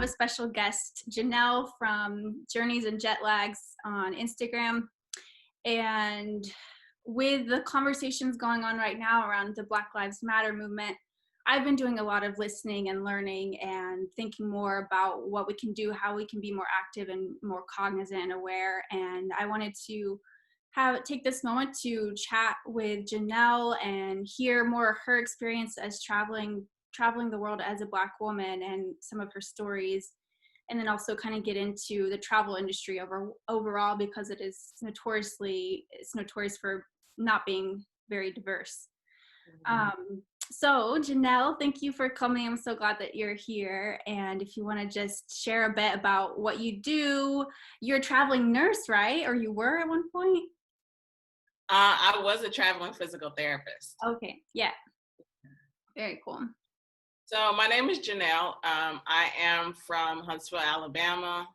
have a special guest, Janelle from Journeys and Jet Lags on Instagram. And with the conversations going on right now around the Black Lives Matter movement, I've been doing a lot of listening and learning and thinking more about what we can do, how we can be more active and more cognizant and aware. And I wanted to take this moment to chat with Janelle and hear more of her experience as traveling the world as a Black woman and some of her stories, and then also kind of get into the travel industry overall, because it's notorious for not being very diverse. So Janelle, thank you for coming. I'm so glad that you're here. And if you want to just share a bit about what you do. You're a traveling nurse, right? Or you were at one point? I was a traveling physical therapist. Okay, yeah. Very cool. So my name is Janelle. I am from Huntsville, Alabama,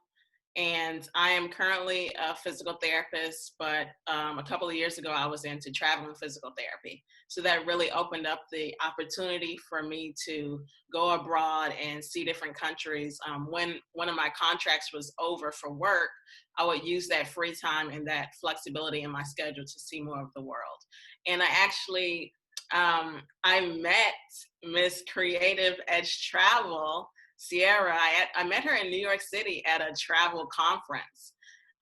and I am currently a physical therapist, but a couple of years ago, I was into traveling physical therapy. So that really opened up the opportunity for me to go abroad and see different countries. When one of my contracts was over for work, I would use that free time and that flexibility in my schedule to see more of the world. And I actually, I met Miss Creative Edge Travel, Sierra. I met her in New York City at a travel conference.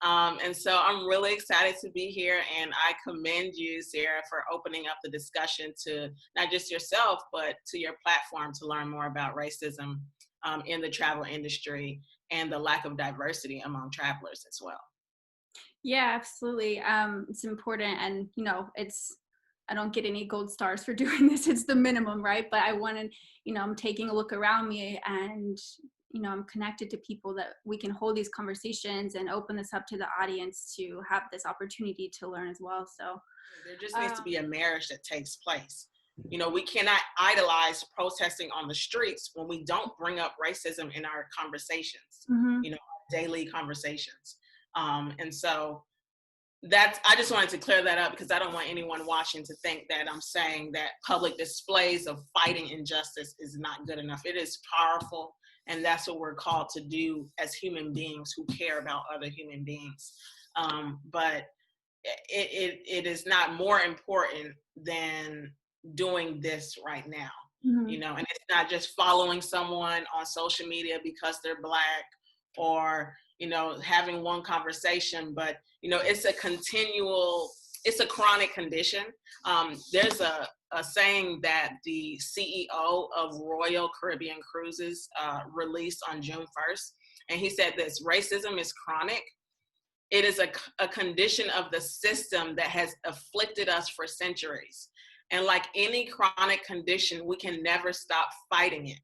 And so I'm really excited to be here, and I commend you, Sierra, for opening up the discussion to not just yourself, but to your platform to learn more about racism in the travel industry and the lack of diversity among travelers as well. Yeah, absolutely. It's important, and I don't get any gold stars for doing this. It's the minimum, right? But I wanted, I'm taking a look around me, and I'm connected to people that we can hold these conversations and open this up to the audience to have this opportunity to learn as well. So there just needs to be a marriage that takes place. We cannot idolize protesting on the streets when we don't bring up racism in our conversations, our daily conversations. And so I just wanted to clear that up, because I don't want anyone watching to think that I'm saying that public displays of fighting injustice is not good enough. It is powerful, and that's what we're called to do as human beings who care about other human beings. But it is not more important than doing this right now. And it's not just following someone on social media because they're Black, or having one conversation, but it's a chronic condition. There's a saying that the CEO of Royal Caribbean Cruises released on June 1st, and he said this: racism is chronic. It is a condition of the system that has afflicted us for centuries. And like any chronic condition, we can never stop fighting it,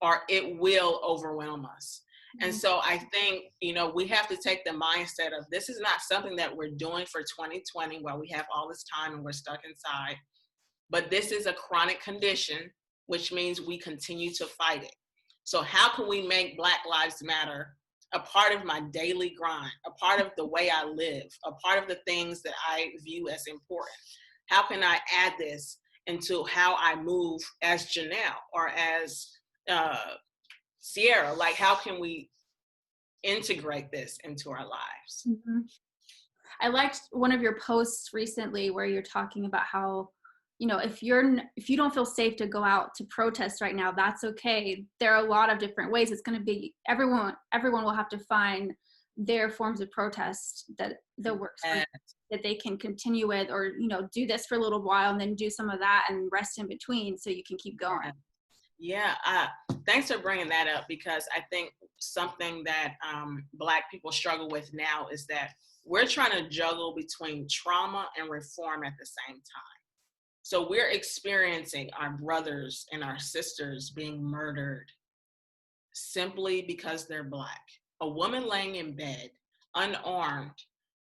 or it will overwhelm us. And so I think, we have to take the mindset of, this is not something that we're doing for 2020 while we have all this time and we're stuck inside, but this is a chronic condition, which means we continue to fight it. So how can we make Black Lives Matter a part of my daily grind, a part of the way I live, a part of the things that I view as important? How can I add this into how I move as Janelle or as Sierra? Like, how can we integrate this into our lives? I liked one of your posts recently where you're talking about how, if you don't feel safe to go out to protest right now, that's okay. There are a lot of different ways. It's going to be everyone will have to find their forms of protest that works for them, that they can continue with, or do this for a little while and then do some of that and rest in between so you can keep going. Yeah, thanks for bringing that up, because I think something that Black people struggle with now is that we're trying to juggle between trauma and reform at the same time. So we're experiencing our brothers and our sisters being murdered simply because they're Black. A woman laying in bed, unarmed,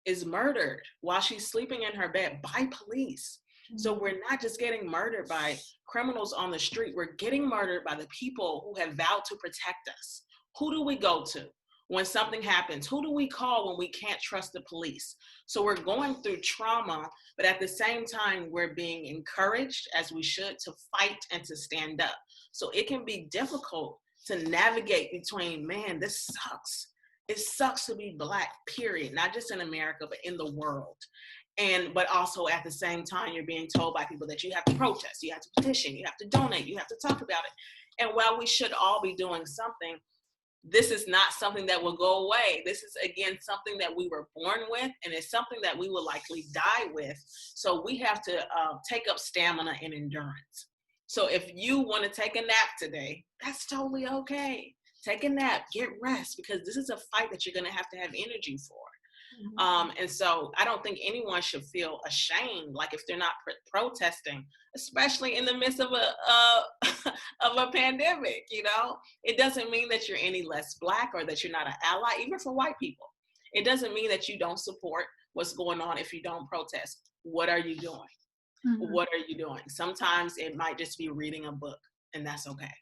is murdered while she's sleeping in her bed by police. So we're not just getting murdered by criminals on the street, we're getting murdered by the people who have vowed to protect us. Who do we go to when something happens? Who do we call when we can't trust the police? So we're going through trauma, but at the same time, we're being encouraged, as we should, to fight and to stand up. So it can be difficult to navigate between, man, this sucks. It sucks to be Black, period. Not just in America, but in the world. But also at the same time, you're being told by people that you have to protest, you have to petition, you have to donate, you have to talk about it. And while we should all be doing something, this is not something that will go away. This is, again, something that we were born with, and it's something that we will likely die with. So we have to take up stamina and endurance. So if you want to take a nap today, that's totally okay. Take a nap, get rest, because this is a fight that you're going to have energy for. And so I don't think anyone should feel ashamed, like if they're not protesting, especially in the midst of a pandemic. It doesn't mean that you're any less Black or that you're not an ally, even for white people. It doesn't mean that you don't support what's going on if you don't protest. What are you doing? Mm-hmm. What are you doing? Sometimes it might just be reading a book, and that's okay.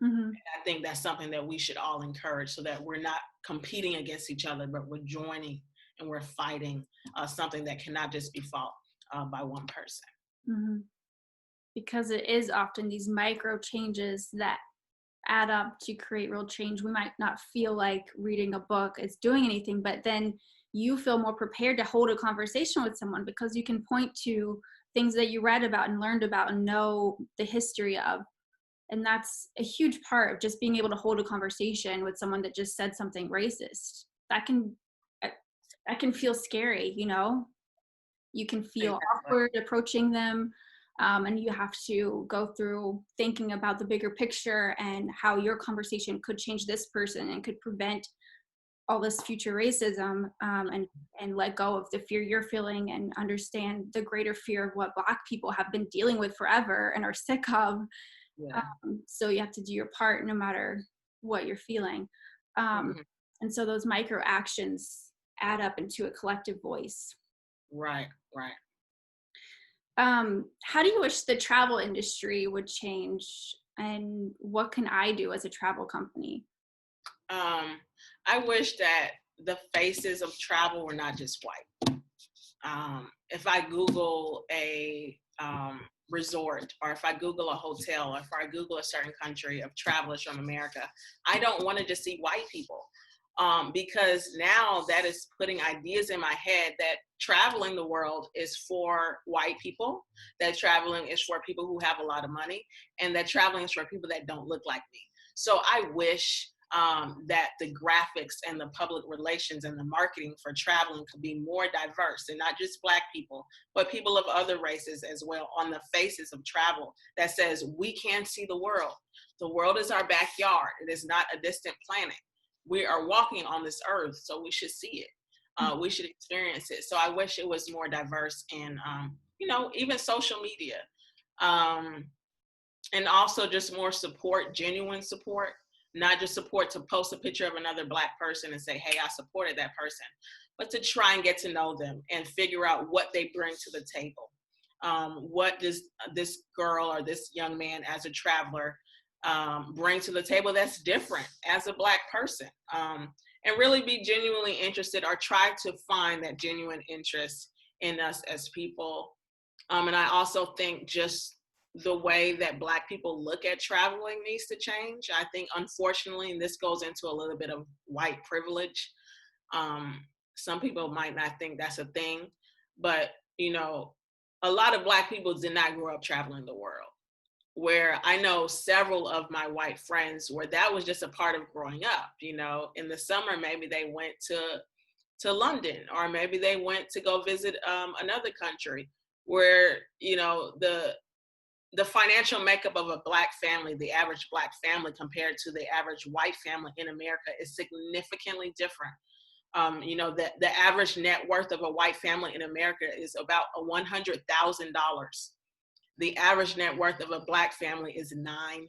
Mm-hmm. And I think that's something that we should all encourage, so that we're not competing against each other, but we're joining and we're fighting something that cannot just be fought by one person. Mm-hmm. Because it is often these micro changes that add up to create real change. We might not feel like reading a book is doing anything, but then you feel more prepared to hold a conversation with someone because you can point to things that you read about and learned about and know the history of. And that's a huge part of just being able to hold a conversation with someone that just said something racist. That can feel scary, You can feel awkward approaching them, and you have to go through thinking about the bigger picture and how your conversation could change this person and could prevent all this future racism, and let go of the fear you're feeling and understand the greater fear of what Black people have been dealing with forever and are sick of. Yeah. So you have to do your part no matter what you're feeling. Mm-hmm. And so those micro actions add up into a collective voice. Right. How do you wish the travel industry would change, and what can I do as a travel company? I wish that the faces of travel were not just white. If I Google a resort, or if I Google a hotel, or if I Google a certain country of travelers from America, I don't want to just see white people, because now that is putting ideas in my head that traveling the world is for white people, that traveling is for people who have a lot of money, and that traveling is for people that don't look like me. So I wish that the graphics and the public relations and the marketing for traveling could be more diverse, and not just Black people, but people of other races as well, on the faces of travel, that says we can see the world. The world is our backyard. It is not a distant planet. We are walking on this earth, so we should see it. We should experience it. So I wish it was more diverse in, even social media. And also just more support, genuine support. Not just support to post a picture of another Black person and say, hey, I supported that person, but to try and get to know them and figure out what they bring to the table. What does this girl or this young man as a traveler bring to the table that's different as a Black person? And really be genuinely interested, or try to find that genuine interest in us as people. And I also think just the way that Black people look at traveling needs to change. I think, unfortunately, and this goes into a little bit of white privilege. Some people might not think that's a thing, but, a lot of Black people did not grow up traveling the world. Where I know several of my white friends where that was just a part of growing up. In the summer, maybe they went to London, or maybe they went to go visit another country where, the financial makeup of a Black family, the average Black family compared to the average white family in America, is significantly different. The average net worth of a white family in America is about $100,000. The average net worth of a Black family is $9,000.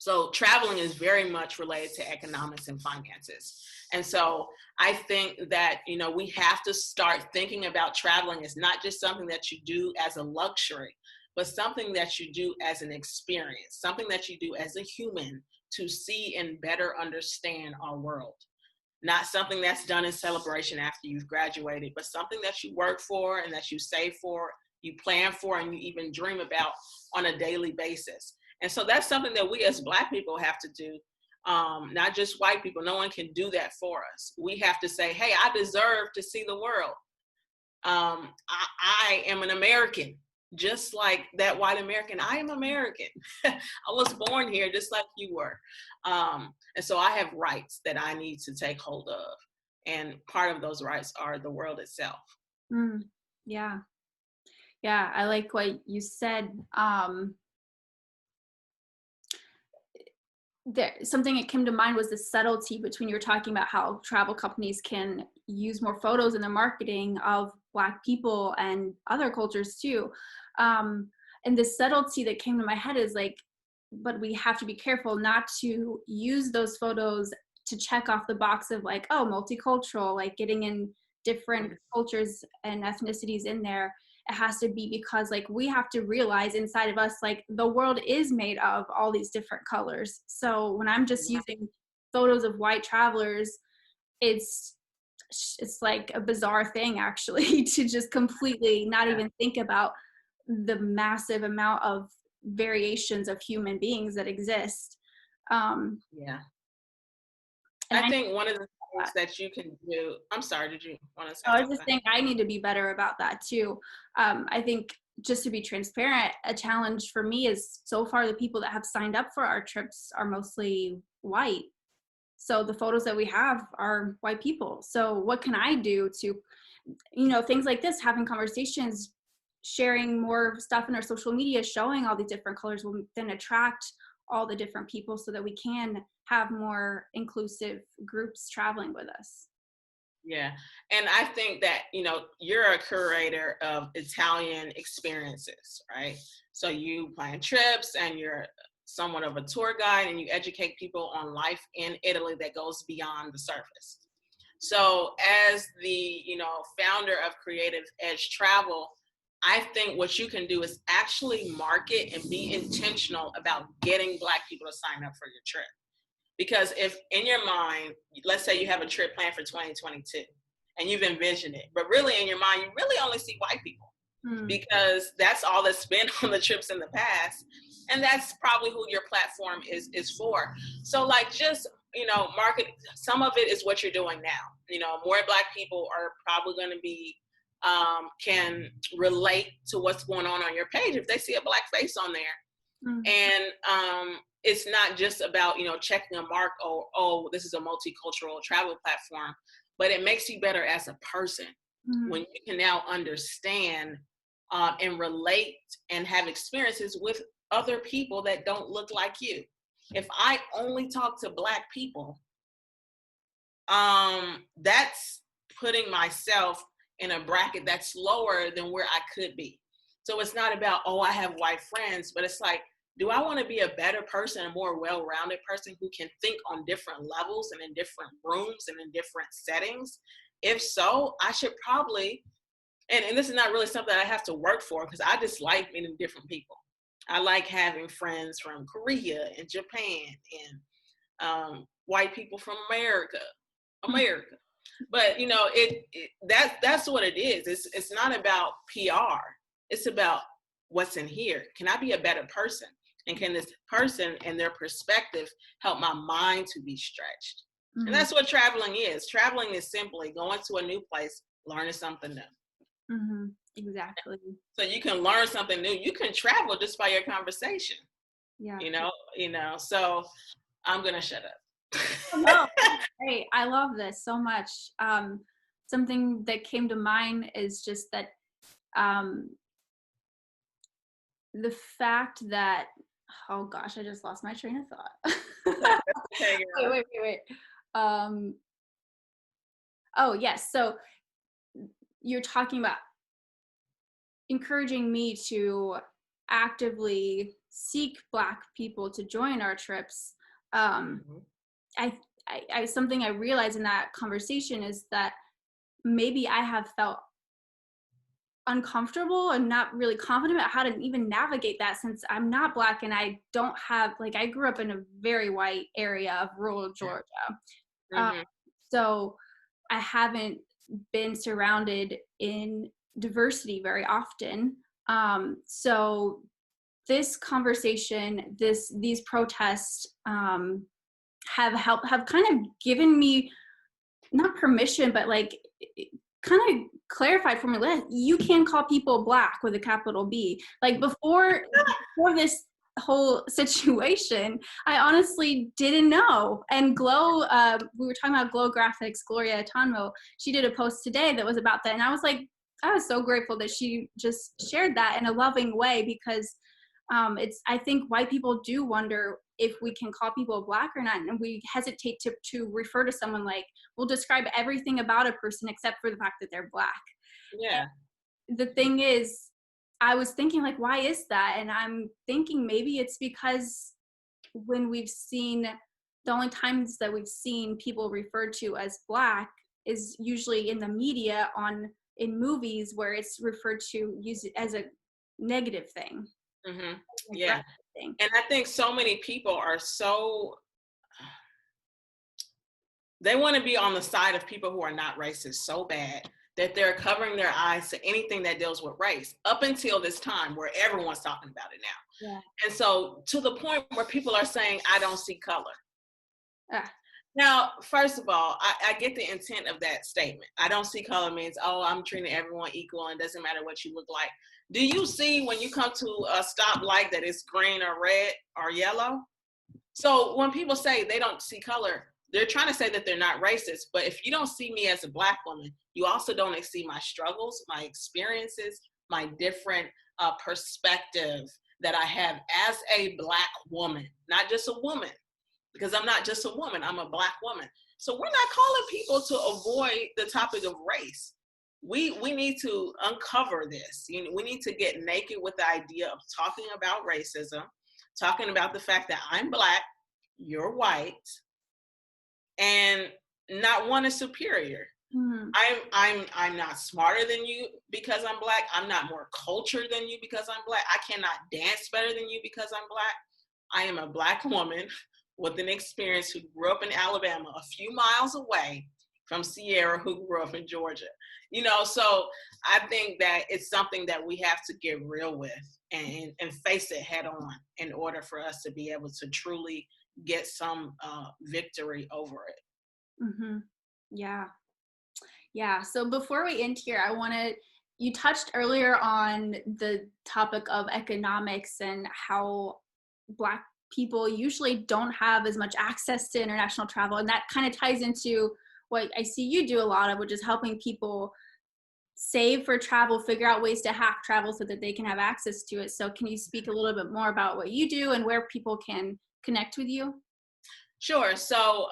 So traveling is very much related to economics and finances. And so I think that, we have to start thinking about traveling as not just something that you do as a luxury, but something that you do as an experience, something that you do as a human to see and better understand our world. Not something that's done in celebration after you've graduated, but something that you work for and that you save for, you plan for, and you even dream about on a daily basis. And so that's something that we as Black people have to do. Not just white people. No one can do that for us. We have to say, hey, I deserve to see the world. I am an American, just like that white American. I am American. I was born here just like you were. And so I have rights that I need to take hold of. And part of those rights are the world itself. Yeah. Yeah, I like what you said. Something that came to mind was the subtlety between, you were talking about how travel companies can use more photos in their marketing of Black people and other cultures too. And the subtlety that came to my head is like, but we have to be careful not to use those photos to check off the box of like, oh, multicultural, like getting in different cultures and ethnicities in there. It has to be because like we have to realize inside of us, like the world is made of all these different colors. So when I'm just using photos of white travelers, it's like a bizarre thing actually to just completely not even think about the massive amount of variations of human beings that exist. I think one of the things that you can do, I'm sorry, did you want to say I was something? just saying I need to be better about that too. I think, just to be transparent, a challenge for me is so far the people that have signed up for our trips are mostly white. So the photos that we have are white people. So what can I do to, things like this, having conversations, sharing more stuff in our social media, showing all these different colors will then attract all the different people so that we can have more inclusive groups traveling with us. Yeah. And I think that, you're a curator of Italian experiences, right? So you plan trips and you're somewhat of a tour guide and you educate people on life in Italy that goes beyond the surface. So as the, founder of Creative Edge Travel, I think what you can do is actually market and be intentional about getting Black people to sign up for your trip. Because if in your mind, let's say you have a trip planned for 2022 and you've envisioned it, but really in your mind, you really only see white people because that's all that's been on the trips in the past. And that's probably who your platform is for. So like just, market, some of it is what you're doing now. More Black people are probably going to be, can relate to what's going on your page if they see a Black face on there. And it's not just about, checking a mark, oh, this is a multicultural travel platform, but it makes you better as a person when you can now understand and relate and have experiences with other people that don't look like you. If I only talk to Black people, that's putting myself in a bracket that's lower than where I could be. So it's not about, oh, I have white friends, but it's like, do I want to be a better person, a more well-rounded person who can think on different levels and in different rooms and in different settings? If so, I should probably, and this is not really something I have to work for because I just like meeting different people. I like having friends from Korea and Japan and white people from America. But that's what it is. It's not about PR. It's about what's in here. Can I be a better person? And can this person and their perspective help my mind to be stretched? And that's what traveling is. Traveling is simply going to a new place, learning something new. Exactly. So you can learn something new. You can travel just by your conversation. Yeah. So I'm going to shut up. No, great. I love this so much. Something that came to mind is just that the fact that, oh gosh, I just lost my train of thought. Wait. Oh yes. So you're talking about encouraging me to actively seek Black people to join our trips. I something I realized in that conversation is that maybe I have felt uncomfortable and not really confident about how to even navigate that, since I'm not Black and I don't have, like, I grew up in a very white area of rural Georgia. So I haven't been surrounded in diversity very often. So this conversation, these protests have kind of given me not permission, but like kind of clarified for me that you can call people Black with a capital B. Like before this whole situation, I honestly didn't know. And Glow, we were talking about Glow Graphics, Gloria Atanmo, she did a post today that was about that. And I was like, I was so grateful that she just shared that in a loving way, because I think white people do wonder if we can call people Black or not, and we hesitate to refer to someone like, we'll describe everything about a person except for the fact that they're Black. Yeah. And the thing is, I was thinking like, why is that? And I'm thinking maybe it's because when we've seen, the only times that we've seen people referred to as Black is usually in the media, in movies, where it's referred to, use it as a negative thing. Mm-hmm. Yeah. And I think so many people are they want to be on the side of people who are not racist so bad that they're covering their eyes to anything that deals with race, up until this time where everyone's talking about it now. Yeah. And so to the point where people are saying, I don't see color. Now, first of all, I get the intent of that statement. I don't see color means, oh, I'm treating everyone equal and it doesn't matter what you look like. Do you see when you come to a stoplight that it's green or red or yellow? So when people say they don't see color, they're trying to say that they're not racist. But if you don't see me as a Black woman, you also don't see my struggles, my experiences, my different perspective that I have as a Black woman, not just a woman. Because I'm not just a woman, I'm a Black woman. So we're not calling people to avoid the topic of race. We need to uncover this. We need to get naked with the idea of talking about racism, talking about the fact that I'm Black, you're white, and not one is superior. Mm-hmm. I'm not smarter than you because I'm Black. I'm not more cultured than you because I'm Black. I cannot dance better than you because I'm Black. I am a Black woman with an experience who grew up in Alabama, a few miles away from Sierra, who grew up in Georgia. So I think that it's something that we have to get real with and face it head on in order for us to be able to truly get some victory over it. Mm-hmm. Yeah. So before we end here, you touched earlier on the topic of economics and how Black people usually don't have as much access to international travel. And that kind of ties into what I see you do a lot of, which is helping people save for travel, figure out ways to hack travel so that they can have access to it. So can you speak a little bit more about what you do and where people can connect with you? Sure. So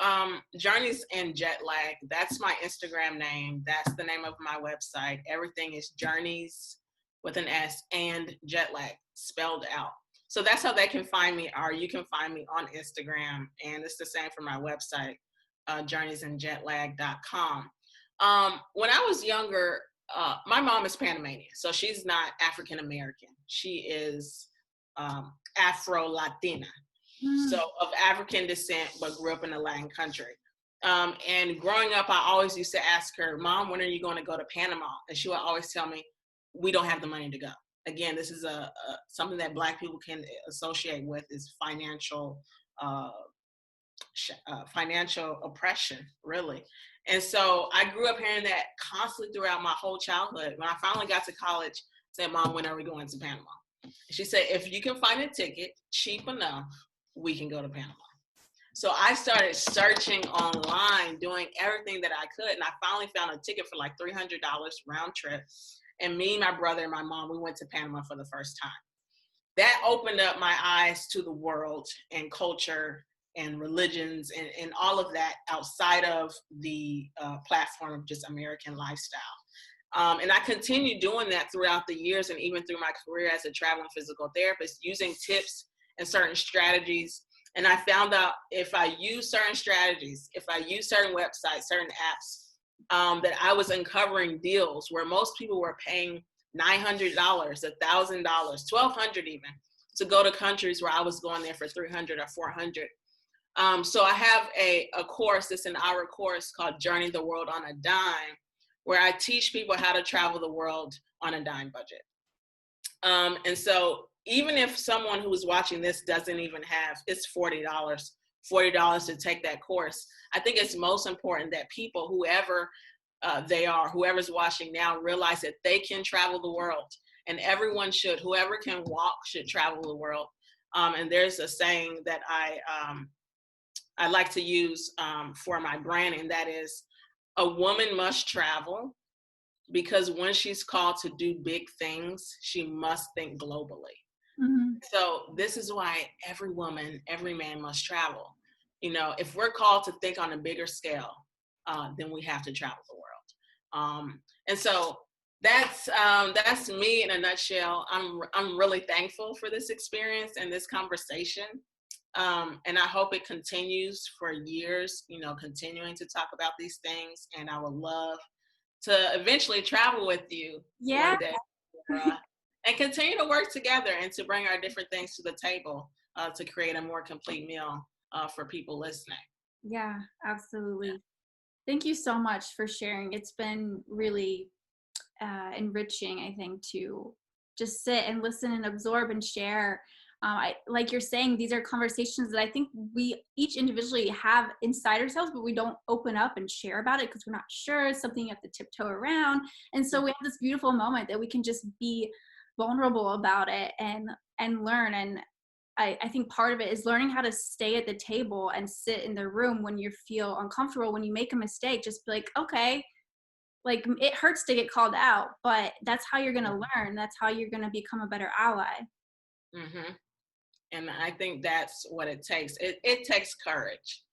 Journeys and Jet Lag, that's my Instagram name. That's the name of my website. Everything is Journeys with an S and Jet Lag spelled out. So that's how they can find me, or you can find me on Instagram. And it's the same for my website, journeysandjetlag.com. When I was younger, my mom is Panamanian, so she's not African-American. She is Afro-Latina. So of African descent, but grew up in a Latin country. And growing up, I always used to ask her, Mom, when are you going to go to Panama? And she would always tell me, we don't have the money to go. Again, this is something that Black people can associate with is financial oppression, really. And so I grew up hearing that constantly throughout my whole childhood. When I finally got to college, I said, Mom, when are we going to Panama? She said, if you can find a ticket cheap enough, we can go to Panama. So I started searching online, doing everything that I could. And I finally found a ticket for like $300 round trip. And me, my brother, and my mom, we went to Panama for the first time. That opened up my eyes to the world and culture and religions and all of that outside of the platform of just American lifestyle. And I continued doing that throughout the years and even through my career as a traveling physical therapist, using tips and certain strategies. And I found out if I use certain strategies, if I use certain websites, certain apps, that I was uncovering deals where most people were paying $900, $1,000, $1,200 even to go to countries where I was going there for $300 or $400. So I have a course, it's an hour course called Journey the World on a Dime, where I teach people how to travel the world on a dime budget. And so even if someone who's watching this doesn't even have, it's $40 to take that course. I think it's most important that people, whoever they are, whoever's watching now, realize that they can travel the world, and everyone should. Whoever can walk should travel the world. And there's a saying that I like to use for my branding, that is, a woman must travel, because when she's called to do big things, she must think globally. Mm-hmm. So this is why every woman, every man must travel. You know, if we're called to think on a bigger scale, then we have to travel the world. And so that's me in a nutshell. I'm really thankful for this experience and this conversation. And I hope it continues for years, you know, continuing to talk about these things. And I would love to eventually travel with you one day, and continue to work together and to bring our different things to the table to create a more complete meal for people listening. Yeah, absolutely. Yeah. Thank you so much for sharing. It's been really enriching, I think, to just sit and listen and absorb and share. Like you're saying, these are conversations that I think we each individually have inside ourselves, but we don't open up and share about it because we're not sure. It's something you have to tiptoe around. And so we have this beautiful moment that we can just be vulnerable about it and learn. And I think part of it is learning how to stay at the table and sit in the room when you feel uncomfortable. When you make a mistake, just be like, okay, like it hurts to get called out, but that's how you're going to learn. That's how you're going to become a better ally. Mm-hmm. And I think that's what it takes. It takes courage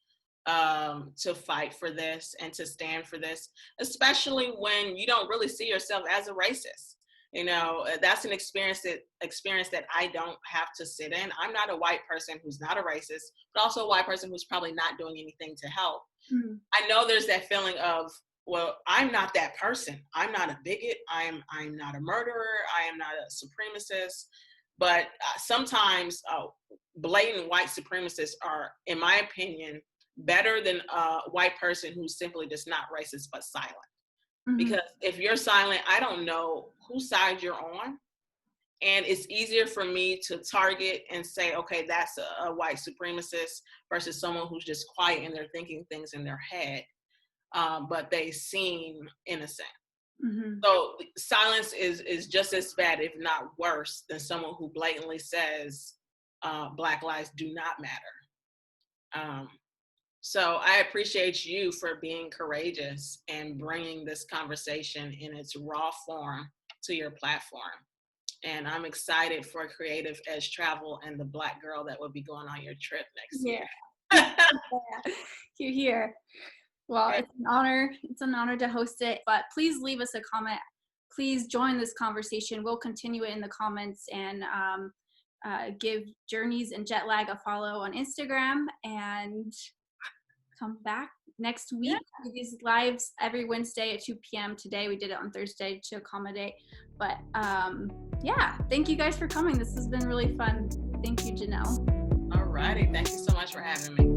to fight for this and to stand for this, especially when you don't really see yourself as a racist. You know, that's an experience that I don't have to sit in. I'm not a white person who's not a racist, but also a white person who's probably not doing anything to help. Mm-hmm. I know there's that feeling of, well, I'm not that person. I'm not a bigot. I'm not a murderer. I am not a supremacist. But sometimes blatant white supremacists are, in my opinion, better than a white person who's simply just not racist but silent. Mm-hmm. Because if you're silent, I don't know whose side you're on. And it's easier for me to target and say, okay, that's a white supremacist versus someone who's just quiet and they're thinking things in their head, but they seem innocent. Mm-hmm. So silence is just as bad, if not worse, than someone who blatantly says Black lives do not matter. So I appreciate you for being courageous and bringing this conversation in its raw form to your platform. And I'm excited for Creative Edge Travel and the Black girl that will be going on your trip next year. You're here. Well, it's an honor. It's an honor to host it. But please leave us a comment. Please join this conversation. We'll continue it in the comments, and give Journeys and Jetlag a follow on Instagram, and come back next week. We do these lives every Wednesday at 2 p.m. Today we did it on Thursday to accommodate. But yeah, thank you guys for coming. This has been really fun. Thank you, Janelle. All righty. Thank you so much for having me.